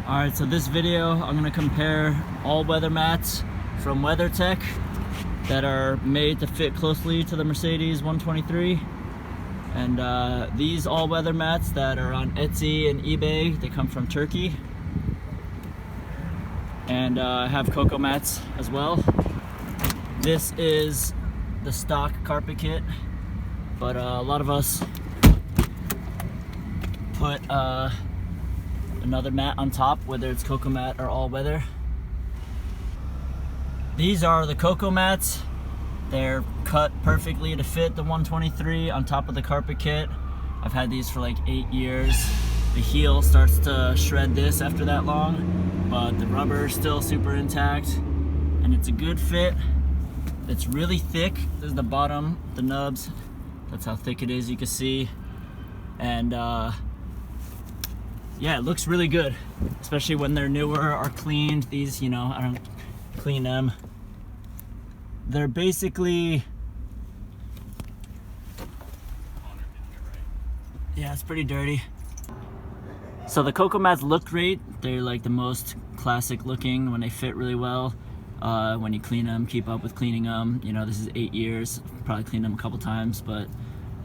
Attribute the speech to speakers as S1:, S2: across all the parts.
S1: Alright, so this video I'm going to compare all weather mats from WeatherTech that are made to fit closely to the Mercedes 123, and these all weather mats that are on Etsy and eBay, they come from Turkey. And I have cocomats as well. This is the stock carpet kit, but a lot of us put another mat on top, whether it's cocomat or all weather. These are the cocomats. They're cut perfectly to fit the 123 on top of the carpet kit. I've had these for like 8 years. The heel starts to shred this after that long, but the rubber is still super intact, and it's a good fit. It's really thick. This is the bottom, the nubs. That's how thick it is, you can see. And yeah, it looks really good, especially when they're newer or cleaned. These, you know, I don't clean them. They're basically, yeah, it's pretty dirty. So the cocomats look great. They're like the most classic looking when they fit really well. When you clean them, keep up with cleaning them. You know, this is 8 years. Probably cleaned them a couple times, but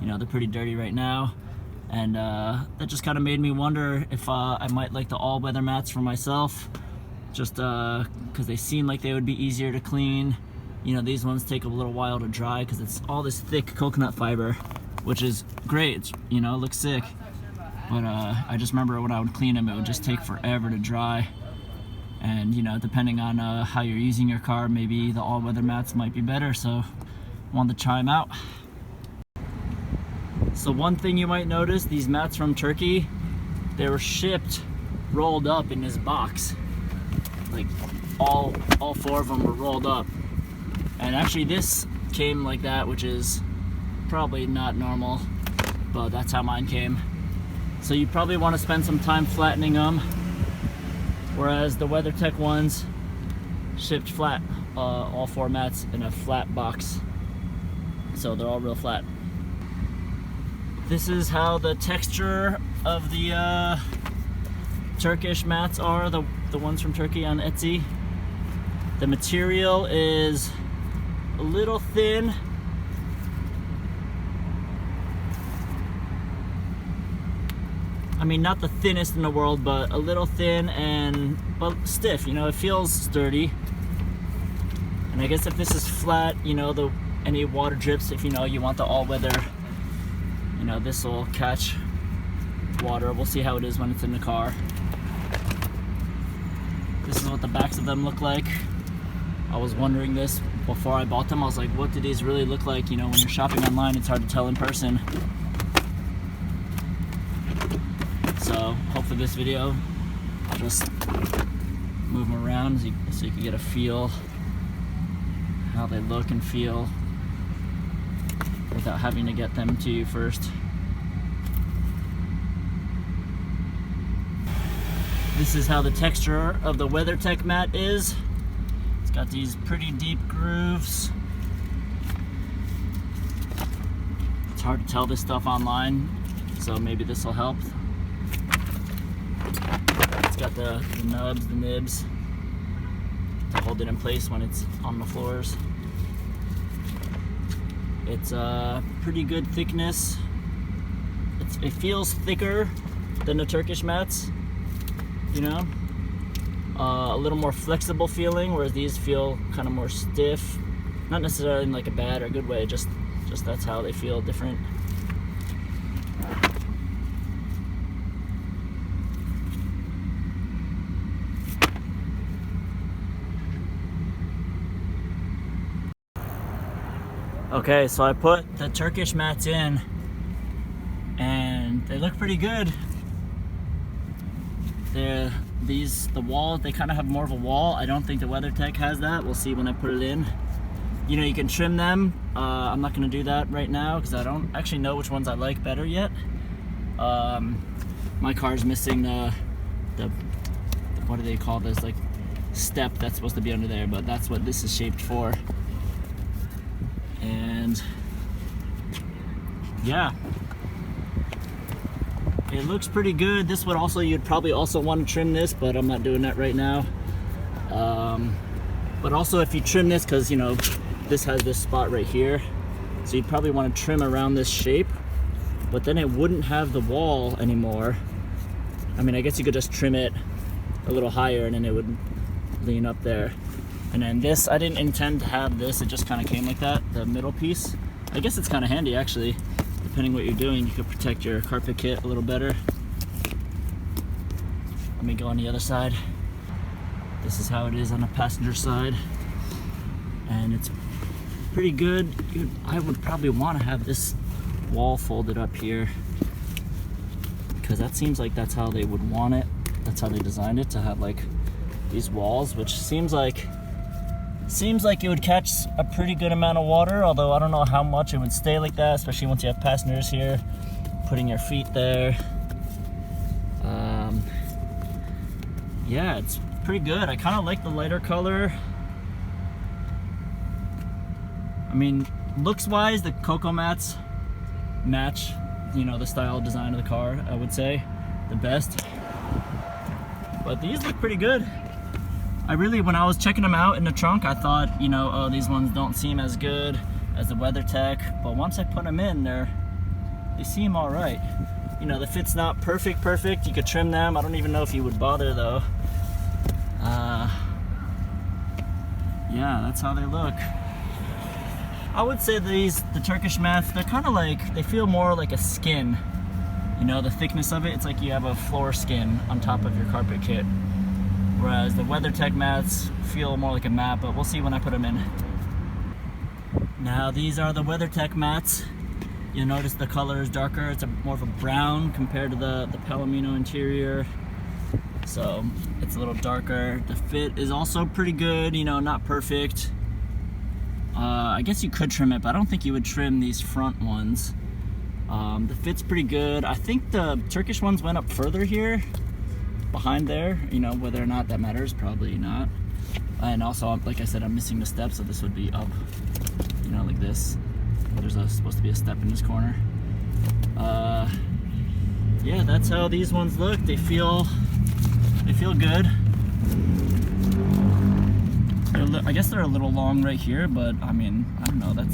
S1: you know, they're pretty dirty right now. And that just kind of made me wonder if I might like the all-weather mats for myself, just because they seem like they would be easier to clean. You know, these ones take a little while to dry because it's all this thick coconut fiber, which is great. It's, you know, it looks sick. But I just remember when I would clean them, it would just take forever to dry. And you know, depending on how you're using your car, maybe the all-weather mats might be better. So I wanted to try them out. So one thing you might notice, these mats from Turkey, they were shipped rolled up in this box. Like all 4 of them were rolled up. And actually this came like that, which is probably not normal, but that's how mine came. So you probably want to spend some time flattening them, whereas the WeatherTech ones shipped flat, all 4 mats in a flat box. So they're all real flat. This is how the texture of the Turkish mats are, the ones from Turkey on Etsy. The material is a little thin. I mean, not the thinnest in the world, but a little thin but stiff. You know, it feels sturdy. And I guess if this is flat, you know, any water drips, if you know you want the all-weather, you know, this will catch water. We'll see how it is when it's in the car. This is what the backs of them look like. I was wondering this before I bought them. I was like, what do these really look like? You know, when you're shopping online, it's hard to tell in person. So hopefully this video, I'll just move them around so you can get a feel how they look and feel without having to get them to you first. This is how the texture of the WeatherTech mat is. It's got these pretty deep grooves. It's hard to tell this stuff online, so maybe this will help. It's got the nubs, the nibs to hold it in place when it's on the floors. It's a pretty good thickness. It feels thicker than the Turkish mats, you know? A little more flexible feeling, whereas these feel kind of more stiff. Not necessarily in like a bad or good way, just that's how they feel different. Okay, so I put the Turkish mats in, and they look pretty good. The wall, they kind of have more of a wall. I don't think the WeatherTech has that. We'll see when I put it in. You know, you can trim them. I'm not going to do that right now because I don't actually know which ones I like better yet. My car's missing the what do they call this, like step that's supposed to be under there, but that's what this is shaped for. And yeah, it looks pretty good. This would also, you'd probably also want to trim this, but I'm not doing that right now. But also if you trim this, because you know this has this spot right here, so you'd probably want to trim around this shape, but then it wouldn't have the wall anymore. I mean, I guess you could just trim it a little higher and then it would lean up there. And then this, I didn't intend to have this, it just kind of came like that, the middle piece. I guess it's kind of handy actually, depending what you're doing. You could protect your carpet kit a little better. Let me go on the other side. This is how it is on the passenger side, and it's pretty good. I would probably want to have this wall folded up here, because that seems like that's how they would want it. That's how they designed it, to have like these walls, which seems like it would catch a pretty good amount of water, although I don't know how much it would stay like that, especially once you have passengers here, putting your feet there. Yeah, it's pretty good. I kind of like the lighter color. I mean, looks wise, the cocomats match, you know, the style design of the car, I would say, the best. But these look pretty good. I really, when I was checking them out in the trunk, I thought, you know, oh, these ones don't seem as good as the WeatherTech, but once I put them in, they seem all right. You know, the fit's not perfect. You could trim them. I don't even know if you would bother though. Yeah, that's how they look. I would say the Turkish mats, they're kind of like, they feel more like a skin. You know, the thickness of it, it's like you have a floor skin on top of your carpet kit. Whereas the WeatherTech mats feel more like a mat, but we'll see when I put them in. Now these are the WeatherTech mats. You'll notice the color is darker. It's more of a brown compared to the Palomino interior. So it's a little darker. The fit is also pretty good, you know, not perfect. I guess you could trim it, but I don't think you would trim these front ones. The fit's pretty good. I think the Turkish ones went up further here, behind there. You know, whether or not that matters, probably not. And also, like I said, I'm missing the step, so this would be up, you know, like this. There's supposed to be a step in this corner. Yeah, that's how these ones look. They feel good. I guess they're a little long right here, but I mean, I don't know, that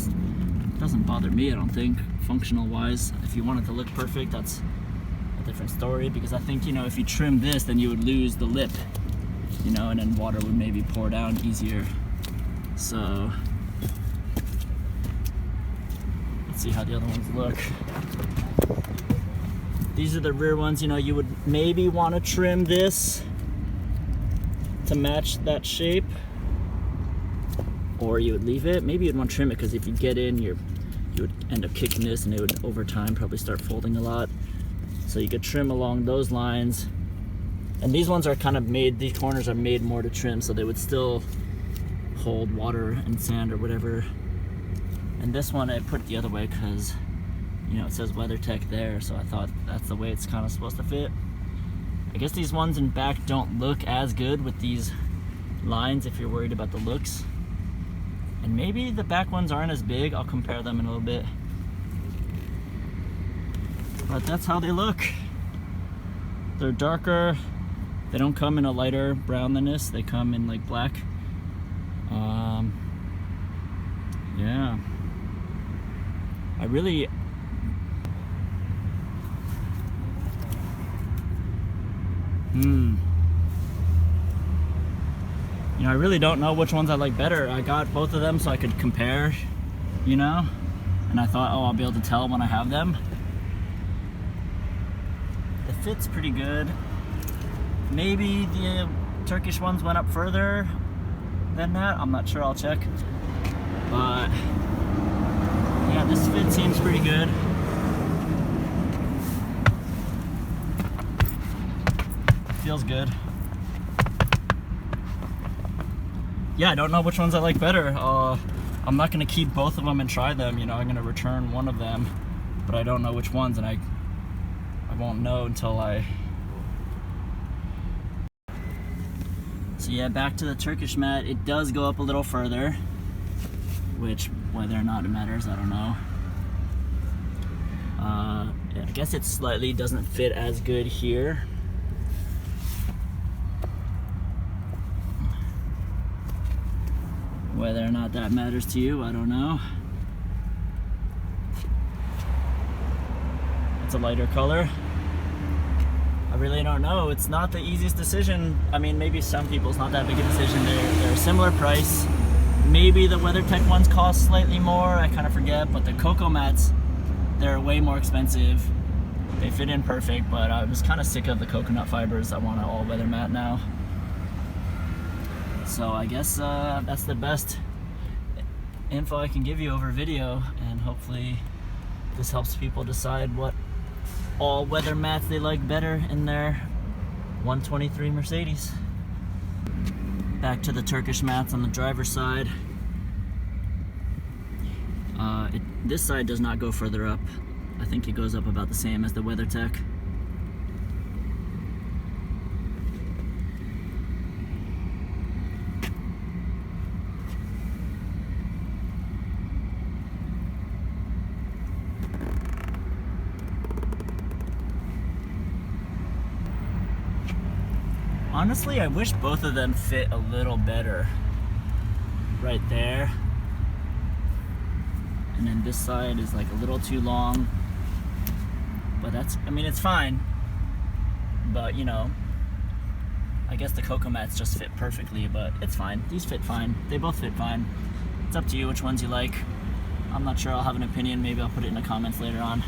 S1: doesn't bother me, I don't think, functional wise. If you want it to look perfect, that's a different story, because I think, you know, if you trim this, then you would lose the lip, you know, and then water would maybe pour down easier. So let's see how the other ones look. These are the rear ones. You know, you would maybe want to trim this to match that shape, or you would leave it. Maybe you'd want to trim it, because if you get in, you would end up kicking this, and it would over time probably start folding a lot. So you could trim along those lines. And these ones are kind of made, these corners are made more to trim, so they would still hold water and sand or whatever. And this one I put the other way because, you know, it says WeatherTech there, so I thought that's the way it's kind of supposed to fit. I guess these ones in back don't look as good with these lines if you're worried about the looks. And maybe the back ones aren't as big. I'll compare them in a little bit. But that's how they look. They're darker. They don't come in a lighter brown than this. They come in like black. Yeah. I really... You know, I really don't know which ones I like better. I got both of them so I could compare, you know? And I thought, oh, I'll be able to tell when I have them. The fit's pretty good. Maybe the Turkish ones went up further than that. I'm not sure, I'll check. But yeah, this fit seems pretty good. Feels good. Yeah, I don't know which ones I like better. I'm not gonna keep both of them and try them, you know, I'm gonna return one of them, but I don't know which ones, and I won't know until So yeah, back to the Turkish mat. It does go up a little further, which whether or not it matters, I don't know. Yeah, I guess it slightly doesn't fit as good here. Whether or not that matters to you, I don't know. It's a lighter color. I really don't know. It's not the easiest decision. I mean, maybe some people it's not that big a decision. They're a similar price. Maybe the WeatherTech ones cost slightly more. I kind of forget, but the cocomats, they're way more expensive. They fit in perfect, but I was kind of sick of the coconut fibers. I want an all-weather mat now. So I guess that's the best info I can give you over video, and hopefully this helps people decide what all-weather mats they like better in their 123 Mercedes. Back to the Turkish mats on the driver's side. This side does not go further up. I think it goes up about the same as the WeatherTech. Honestly, I wish both of them fit a little better. Right there. And then this side is like a little too long. But that's, I mean, it's fine. But, you know, I guess the cocomats just fit perfectly, but it's fine. These fit fine. They both fit fine. It's up to you which ones you like. I'm not sure I'll have an opinion. Maybe I'll put it in the comments later on.